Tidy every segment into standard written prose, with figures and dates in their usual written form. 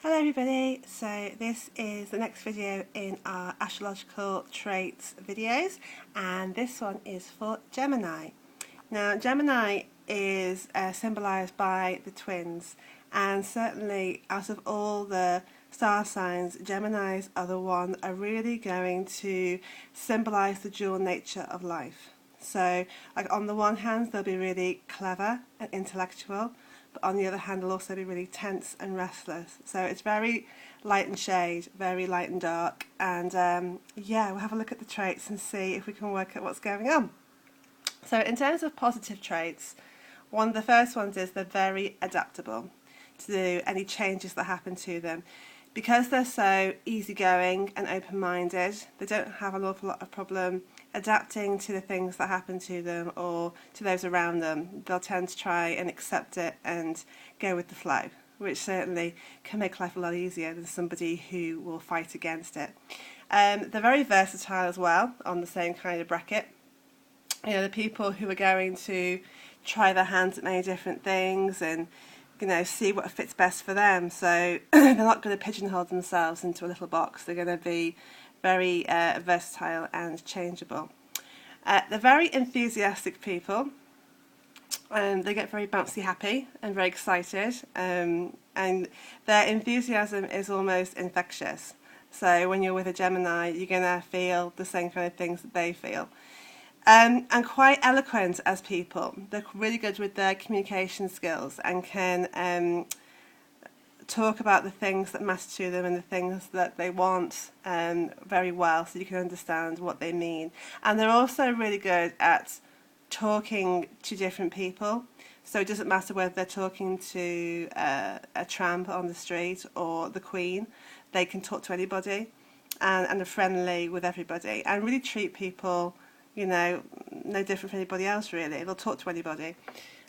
Hello everybody, so this is the next video in our astrological traits videos, and this one is for Gemini. Now Gemini is symbolised by the twins, and certainly out of all the star signs, Geminis are the one that are really going to symbolise the dual nature of life. So like on the one hand they'll be really clever and intellectual, but on the other hand they'll also be really tense and restless. So it's very light and shade, very light and dark, and yeah, we'll have a look at the traits and see if we can work out what's going on. So in terms of positive traits, one of the first ones is they're very adaptable to any changes that happen to them. Because they're so easygoing and open-minded, they don't have an awful lot of problem adapting to the things that happen to them or to those around them. They'll tend to try and accept it and go with the flow, which certainly can make life a lot easier than somebody who will fight against it. They're very versatile as well, on the same kind of bracket. You know, the people who are going to try their hands at many different things and see what fits best for them. So they're not going to pigeonhole themselves into a little box. They're going to be very versatile and changeable. They're very enthusiastic people. They get very bouncy happy and very excited. And their enthusiasm is almost infectious. So when you're with a Gemini, you're going to feel the same kind of things that they feel. And quite eloquent as people. They're really good with their communication skills and can talk about the things that matter to them and the things that they want very well, so you can understand what they mean. And they're also really good at talking to different people. So it doesn't matter whether they're talking to a tramp on the street or the Queen. They can talk to anybody and are friendly with everybody and really treat people no different from anybody else really. They'll talk to anybody.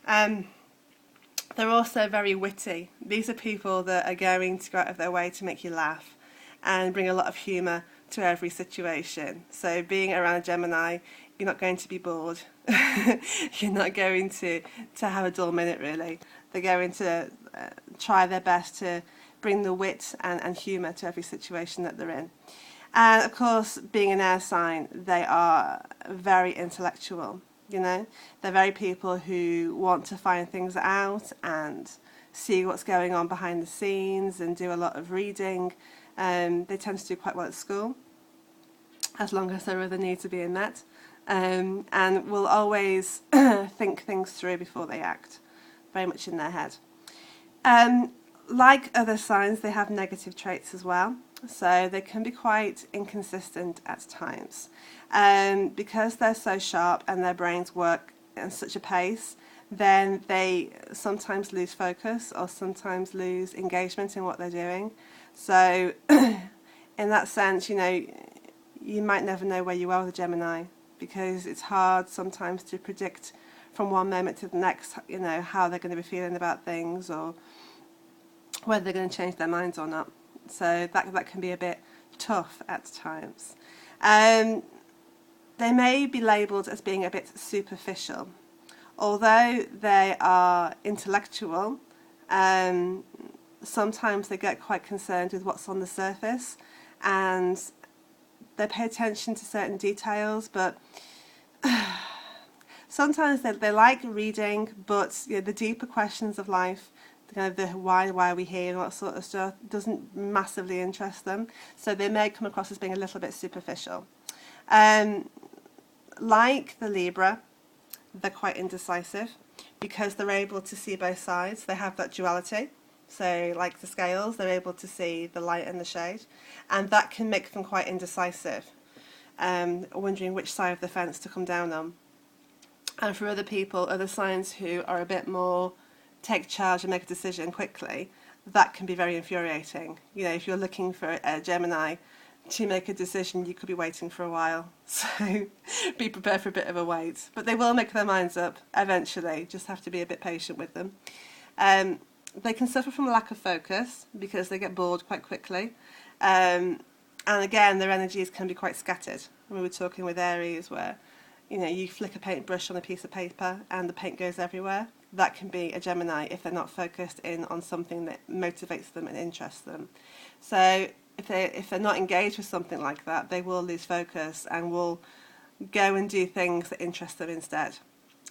They're also very witty. These are people that are going to go out of their way to make you laugh and bring a lot of humour to every situation. So being around a Gemini, you're not going to be bored. You're not going to have a dull minute really. They're going to try their best to bring the wit and humour to every situation that they're in. And of course, being an air sign, they are very intellectual, They're very people who want to find things out and see what's going on behind the scenes and do a lot of reading. They tend to do quite well at school, as long as their other needs are being met, and will always think things through before they act, very much in their head. Like other signs, they have negative traits as well. So they can be quite inconsistent at times. Because they're so sharp and their brains work at such a pace, then they sometimes lose focus or sometimes lose engagement in what they're doing. So in that sense, you might never know where you are with a Gemini, because it's hard sometimes to predict from one moment to the next, how they're going to be feeling about things or whether they're going to change their minds or not. So that can be a bit tough at times. They may be labelled as being a bit superficial. Although they are intellectual, sometimes they get quite concerned with what's on the surface and they pay attention to certain details, but sometimes they like reading, but the deeper questions of life, the why are we here and all that sort of stuff, doesn't massively interest them. So they may come across as being a little bit superficial. Like the Libra, they're quite indecisive because they're able to see both sides. They have that duality. So like the scales, they're able to see the light and the shade, and that can make them quite indecisive, wondering which side of the fence to come down on. And for other people, other signs who are a bit more take charge and make a decision quickly, that can be very infuriating. If you're looking for a Gemini to make a decision, you could be waiting for a while. So be prepared for a bit of a wait. But they will make their minds up eventually, just have to be a bit patient with them. They can suffer from a lack of focus because they get bored quite quickly. And again, their energies can be quite scattered. We were talking with Aries where you flick a paintbrush on a piece of paper and the paint goes everywhere. that can be a Gemini if they're not focused in on something that motivates them and interests them. So if they're not engaged with something like that, they will lose focus and will go and do things that interest them instead.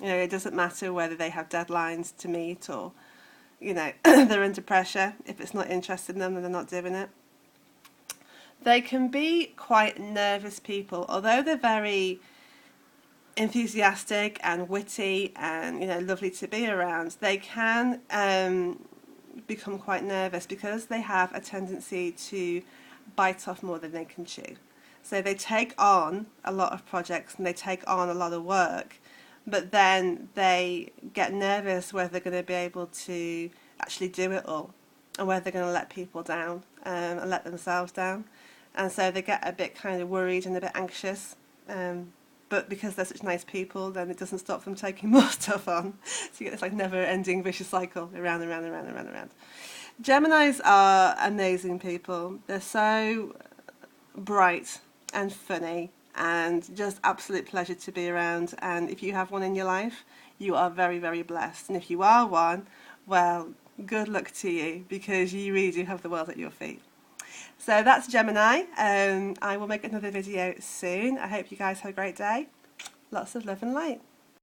It doesn't matter whether they have deadlines to meet or, they're under pressure. If it's not interested in them, then they're not doing it. They can be quite nervous people, although they're very enthusiastic and witty and lovely to be around. They can become quite nervous because they have a tendency to bite off more than they can chew. So they take on a lot of projects and they take on a lot of work, but then they get nervous whether they're going to be able to actually do it all, and whether they're going to let people down and let themselves down. And so they get a bit kind of worried and a bit anxious. But because they're such nice people, then it doesn't stop them taking more stuff on. So you get this like never-ending vicious cycle, around and round and round and round and round. Geminis are amazing people. They're so bright and funny and just absolute pleasure to be around. And if you have one in your life, you are very, very blessed. And if you are one, well, good luck to you, because you really do have the world at your feet. So that's Gemini. I will make another video soon. I hope you guys have a great day. Lots of love and light.